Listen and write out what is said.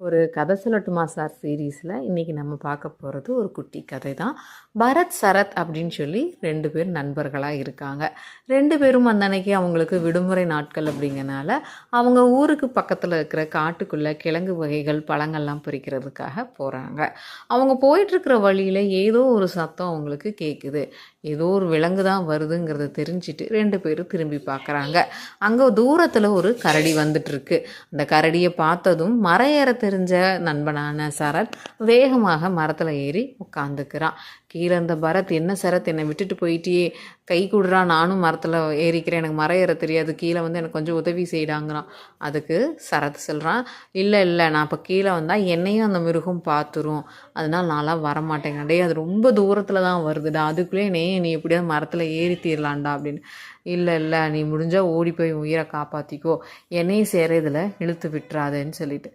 ஒரு கதை சொல்லட்டுமா சார் சீரீஸில் இன்றைக்கி நம்ம பார்க்க போகிறது ஒரு குட்டி கதை தான். பரத் சரத் அப்படின்னு சொல்லி 2 பேர் நண்பர்களாக இருக்காங்க. 2 பேரும் அந்த அன்னைக்கு அவங்களுக்கு விடுமுறை நாட்கள் அப்படிங்கனால அவங்க ஊருக்கு பக்கத்தில் இருக்கிற காட்டுக்குள்ளே கிழங்கு வகைகள் பழங்கள்லாம் பறிக்கிறதுக்காக போகிறாங்க. அவங்க போயிட்டுருக்கிற வழியில் ஏதோ ஒரு சத்தம் அவங்களுக்கு கேட்குது. ஏதோ ஒரு விலங்கு தான் வருதுங்கிறத தெரிஞ்சுட்டு 2 பேரும் திரும்பி பார்க்குறாங்க. அங்கே தூரத்தில் ஒரு கரடி வந்துட்டுருக்கு. அந்த கரடியை பார்த்ததும் மர ஏற தெரிஞ்ச நண்பனான சரத் வேகமாக மரத்தில் ஏறி உட்காந்துக்கிறான். கீழே இருந்த பரத், என்ன சரத் என்னை விட்டுட்டு போயிட்டியே, கை கொடுறா, நானும் மரத்தில் ஏறிக்கிறேன், எனக்கு மரம் ஏற தெரியாது, கீழே வந்து எனக்கு கொஞ்சம் உதவி செய்டாங்கிறான். அதுக்கு சரத் சொல்கிறான், இல்லை நான் இப்போ கீழே வந்தால் என்னையும் அந்த மிருகம் பார்த்துரும், அதனால் நான்லாம் வரமாட்டேங்க. டே, அது ரொம்ப தூரத்தில் தான் வருதுடா, அதுக்குள்ளே நீ எப்படியாவது மரத்தில் ஏறி தீரலான்டா அப்படின்னு. இல்லை நீ முடிஞ்சால் ஓடி போய் உயிரை காப்பாற்றிக்கோ, என்னையும் சேர இதில் இழுத்து விட்டுறாதேன்னு சொல்லிட்டு